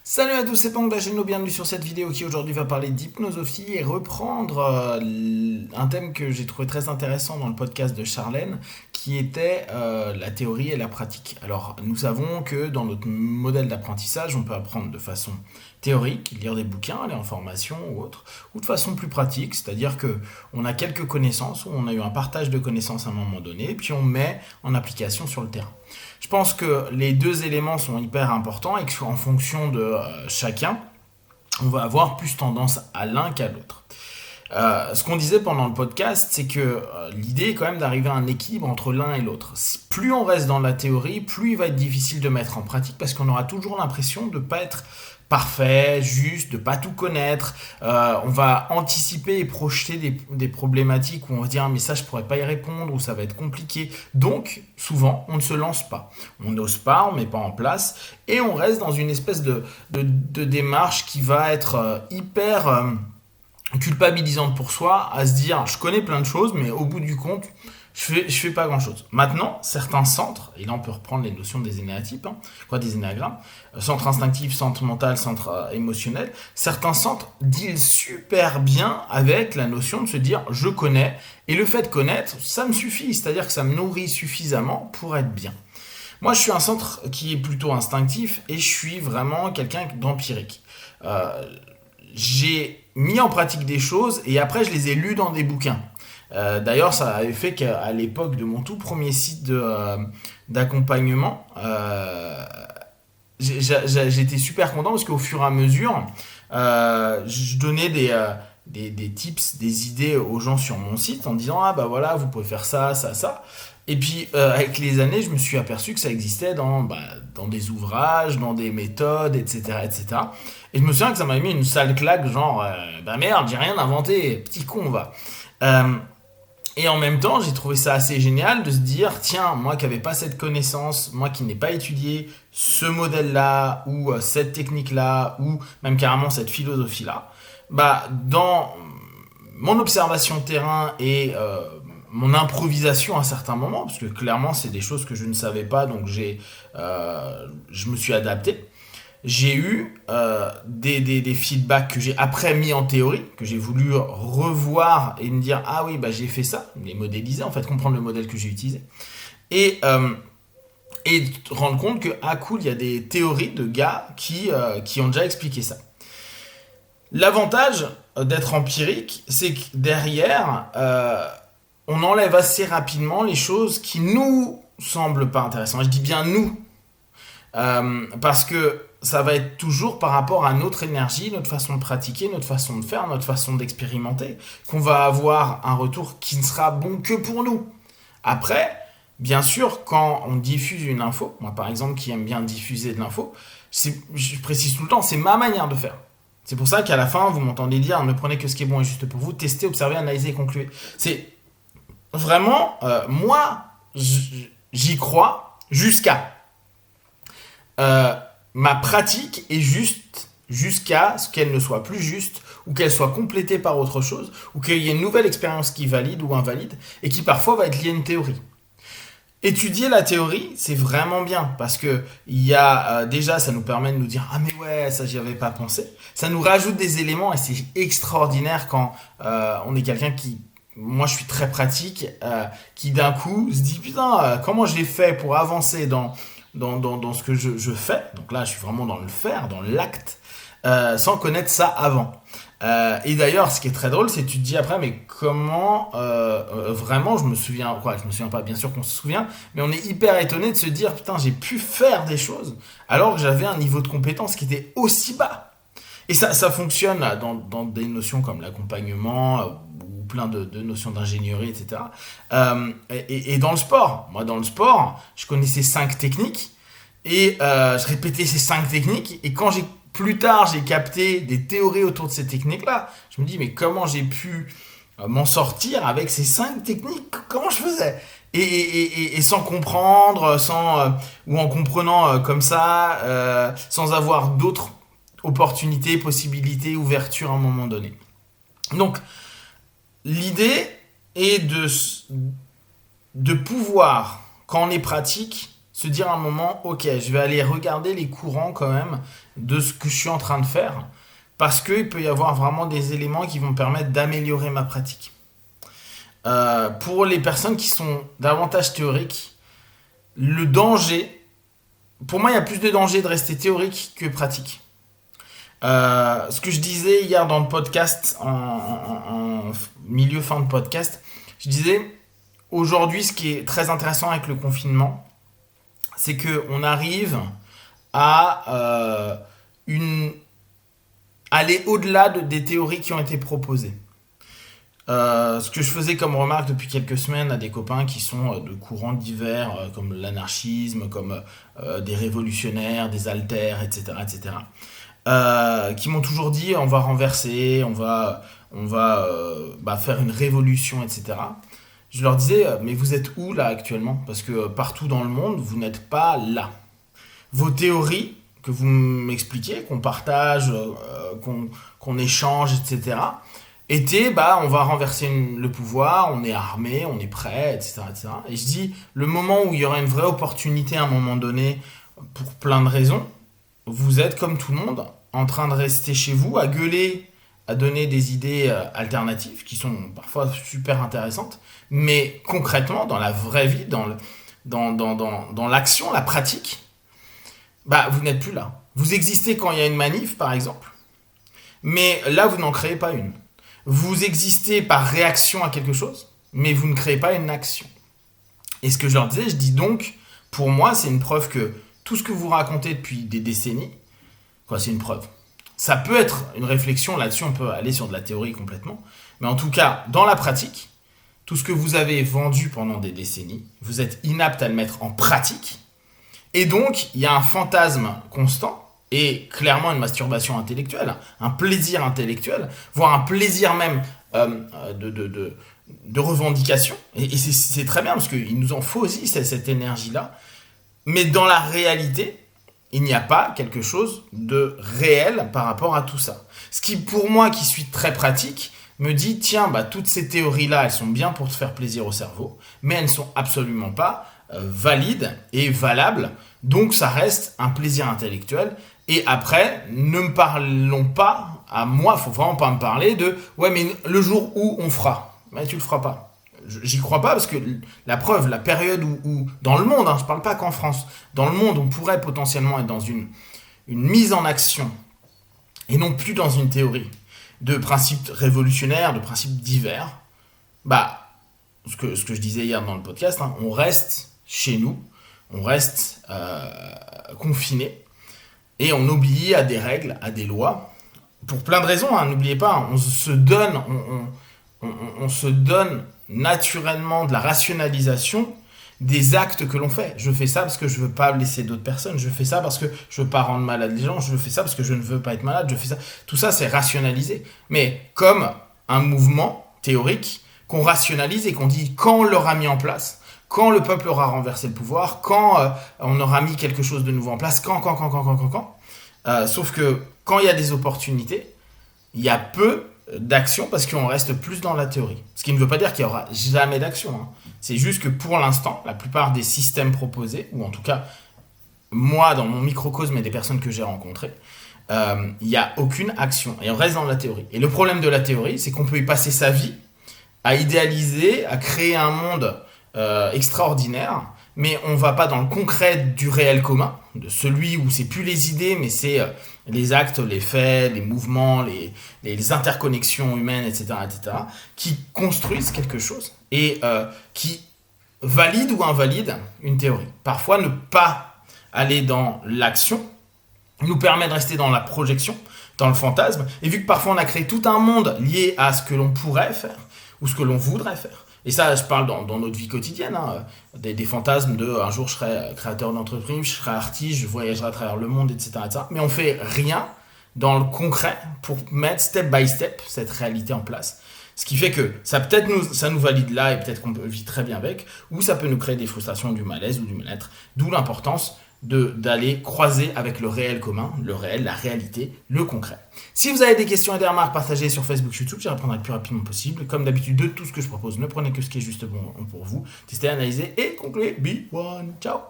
Salut à tous, c'est Pang de la chaîne Bienvenue sur cette vidéo qui aujourd'hui va parler d'hypnosophie et reprendre un thème que j'ai trouvé très intéressant dans le podcast de Charlène qui était la théorie et la pratique. Alors nous savons que dans notre modèle d'apprentissage on peut apprendre de façon théorique, lire des bouquins, aller en formation ou autre, ou de façon plus pratique, c'est-à-dire que on a quelques connaissances, ou on a eu un partage de connaissances à un moment donné, puis on met en application sur le terrain. Je pense que les deux éléments sont hyper importants et qu'en fonction de chacun, on va avoir plus tendance à l'un qu'à l'autre. Ce qu'on disait pendant le podcast, c'est que l'idée est quand même d'arriver à un équilibre entre l'un et l'autre. Plus on reste dans la théorie, plus il va être difficile de mettre en pratique parce qu'on aura toujours l'impression de ne pas être parfait, juste, de pas tout connaître. On va anticiper et projeter des problématiques où on va se dire ah, mais ça je pourrais pas y répondre ou ça va être compliqué. Donc souvent on ne se lance pas, on n'ose pas, on met pas en place et on reste dans une espèce de démarche qui va être hyper culpabilisante pour soi, à se dire je connais plein de choses mais au bout du compte je fais pas grand chose. Maintenant, certains centres, et là on peut reprendre les notions des énéatypes, des énéagrammes, centre instinctif, centre mental, centre émotionnel, certains centres dealent super bien avec la notion de se dire je connais, et le fait de connaître, ça me suffit, c'est-à-dire que ça me nourrit suffisamment pour être bien. Moi je suis un centre qui est plutôt instinctif et je suis vraiment quelqu'un d'empirique. J'ai mis en pratique des choses et après je les ai lues dans des bouquins. D'ailleurs, ça avait fait qu'à l'époque de mon tout premier site d'accompagnement, j'étais super content parce qu'au fur et à mesure, je donnais des tips, des idées aux gens sur mon site en disant ah bah voilà, vous pouvez faire ça, ça, ça. Et puis avec les années, je me suis aperçu que ça existait dans des ouvrages, dans des méthodes, etc., etc. Et je me souviens que ça m'avait mis une sale claque, genre bah merde, j'ai rien inventé, petit con va. Et en même temps, j'ai trouvé ça assez génial de se dire, tiens, moi qui n'avais pas cette connaissance, moi qui n'ai pas étudié ce modèle-là, ou cette technique-là, ou même carrément cette philosophie-là, bah, dans mon observation terrain et mon improvisation à certains moments, parce que clairement, c'est des choses que je ne savais pas, donc je me suis adapté. J'ai eu des feedbacks que j'ai après mis en théorie, que j'ai voulu revoir et me dire ah oui bah j'ai fait ça, les modéliser en fait, comprendre le modèle que j'ai utilisé et rendre compte que ah cool il y a des théories de gars qui ont déjà expliqué ça. L'avantage d'être empirique, c'est que derrière on enlève assez rapidement les choses qui nous semblent pas intéressantes. Je dis bien nous parce que ça va être toujours par rapport à notre énergie, notre façon de pratiquer, notre façon de faire, notre façon d'expérimenter, qu'on va avoir un retour qui ne sera bon que pour nous. Après, bien sûr, quand on diffuse une info, moi par exemple qui aime bien diffuser de l'info, je précise tout le temps, c'est ma manière de faire. C'est pour ça qu'à la fin, vous m'entendez dire, ne prenez que ce qui est bon et juste pour vous, testez, observez, analysez et concluez. C'est vraiment, moi, j'y crois jusqu'à... ma pratique est juste jusqu'à ce qu'elle ne soit plus juste ou qu'elle soit complétée par autre chose ou qu'il y ait une nouvelle expérience qui valide ou invalide et qui parfois va être liée à une théorie. Étudier la théorie, c'est vraiment bien parce que il y a déjà, ça nous permet de nous dire ah mais ouais, ça j'y avais pas pensé. Ça nous rajoute des éléments et c'est extraordinaire quand on est quelqu'un qui moi je suis très pratique, qui d'un coup se dit putain comment je l'ai fait pour avancer dans ce que je fais, donc là je suis vraiment dans le faire, dans l'acte, sans connaître ça avant. Et d'ailleurs, ce qui est très drôle, c'est que tu te dis après, mais comment vraiment, je me souviens pas, bien sûr qu'on se souvient, mais on est hyper étonné de se dire, putain, j'ai pu faire des choses alors que j'avais un niveau de compétence qui était aussi bas. Et ça fonctionne dans des notions comme l'accompagnement, ou plein de notions d'ingénierie, etc. Et dans le sport, moi dans le sport, je connaissais 5 techniques et je répétais ces 5 techniques et quand plus tard j'ai capté des théories autour de ces techniques-là, je me dis mais comment j'ai pu m'en sortir avec ces 5 techniques, comment je faisais et sans comprendre, ou en comprenant comme ça, sans avoir d'autres opportunités, possibilités, ouvertures à un moment donné. Donc, l'idée est de pouvoir, quand on est pratique, se dire un moment, ok, je vais aller regarder les courants quand même de ce que je suis en train de faire, parce qu'il peut y avoir vraiment des éléments qui vont me permettre d'améliorer ma pratique. Pour les personnes qui sont davantage théoriques, le danger, pour moi, il y a plus de danger de rester théorique que pratique. Ce que je disais hier dans le podcast, en milieu fin de podcast, je disais, aujourd'hui, ce qui est très intéressant avec le confinement, c'est qu'on arrive à aller au-delà des théories qui ont été proposées. Ce que je faisais comme remarque depuis quelques semaines à des copains qui sont de courants divers, comme l'anarchisme, comme des révolutionnaires, des alters, etc., qui m'ont toujours dit on va renverser, on va faire une révolution, etc. Je leur disais mais vous êtes où là actuellement? Parce que partout dans le monde, vous n'êtes pas là. Vos théories que vous m'expliquez, qu'on partage, qu'on échange, etc., étaient on va renverser le pouvoir, on est armé, on est prêt, etc. Et je dis, le moment où il y aura une vraie opportunité à un moment donné, pour plein de raisons, vous êtes comme tout le monde en train de rester chez vous, à gueuler, à donner des idées alternatives qui sont parfois super intéressantes, mais concrètement, dans la vraie vie, dans l'action, la pratique, vous n'êtes plus là. Vous existez quand il y a une manif, par exemple, mais là, vous n'en créez pas une. Vous existez par réaction à quelque chose, mais vous ne créez pas une action. Et ce que je leur disais, je dis donc, pour moi, c'est une preuve que tout ce que vous racontez depuis des décennies, c'est une preuve. Ça peut être une réflexion, là-dessus on peut aller sur de la théorie complètement, mais en tout cas, dans la pratique, tout ce que vous avez vendu pendant des décennies, vous êtes inapte à le mettre en pratique, et donc il y a un fantasme constant, et clairement une masturbation intellectuelle, un plaisir intellectuel, voire un plaisir même de revendication, et c'est très bien, parce qu'il nous en faut aussi cette énergie-là, mais dans la réalité, il n'y a pas quelque chose de réel par rapport à tout ça. Ce qui, pour moi, qui suis très pratique, me dit, tiens, toutes ces théories-là, elles sont bien pour te faire plaisir au cerveau, mais elles ne sont absolument pas valides et valables, donc ça reste un plaisir intellectuel. Et après, ne me parlons pas, à moi, il ne faut vraiment pas me parler de, ouais, mais le jour où on fera, mais tu le feras pas. J'y crois pas parce que la preuve, la période où dans le monde, je ne parle pas qu'en France, dans le monde on pourrait potentiellement être dans une mise en action et non plus dans une théorie de principes révolutionnaires, de principes divers, ce que je disais hier dans le podcast, on reste chez nous, on reste confiné et on obéit à des règles, à des lois, pour plein de raisons, n'oubliez pas, on se donne naturellement de la rationalisation des actes que l'on fait. Je fais ça parce que je veux pas blesser d'autres personnes, je fais ça parce que je veux pas rendre malade les gens, je fais ça parce que je ne veux pas être malade, je fais ça. Tout ça, c'est rationalisé. Mais comme un mouvement théorique qu'on rationalise et qu'on dit quand on l'aura mis en place, quand le peuple aura renversé le pouvoir, quand on aura mis quelque chose de nouveau en place, quand. Sauf que quand il y a des opportunités, il y a peu d'action parce qu'on reste plus dans la théorie. Ce qui ne veut pas dire qu'il n'y aura jamais d'action. C'est juste que pour l'instant, la plupart des systèmes proposés, ou en tout cas, moi, dans mon microcosme et des personnes que j'ai rencontrées, il n'y a aucune action. Et on reste dans la théorie. Et le problème de la théorie, c'est qu'on peut y passer sa vie à idéaliser, à créer un monde extraordinaire, mais on ne va pas dans le concret du réel commun, de celui où c'est plus les idées, mais c'est les actes, les faits, les mouvements, les interconnexions humaines, etc., qui construisent quelque chose et qui valident ou invalident une théorie. Parfois, ne pas aller dans l'action nous permet de rester dans la projection, dans le fantasme, et vu que parfois on a créé tout un monde lié à ce que l'on pourrait faire ou ce que l'on voudrait faire. Et ça, je parle dans notre vie quotidienne, des fantasmes de un jour je serai créateur d'entreprise, je serai artiste, je voyagerai à travers le monde, etc. Mais on fait rien dans le concret pour mettre step by step cette réalité en place. Ce qui fait que ça nous valide là et peut-être qu'on vit très bien avec, ou ça peut nous créer des frustrations, du malaise ou du mal-être. D'où l'importance d'aller croiser avec le réel commun, le réel, la réalité, le concret. Si vous avez des questions et des remarques, partagez sur Facebook, YouTube, j'y répondrai le plus rapidement possible. Comme d'habitude, de tout ce que je propose, ne prenez que ce qui est juste bon pour vous. Testez, analysez et concluez. Be one. Ciao.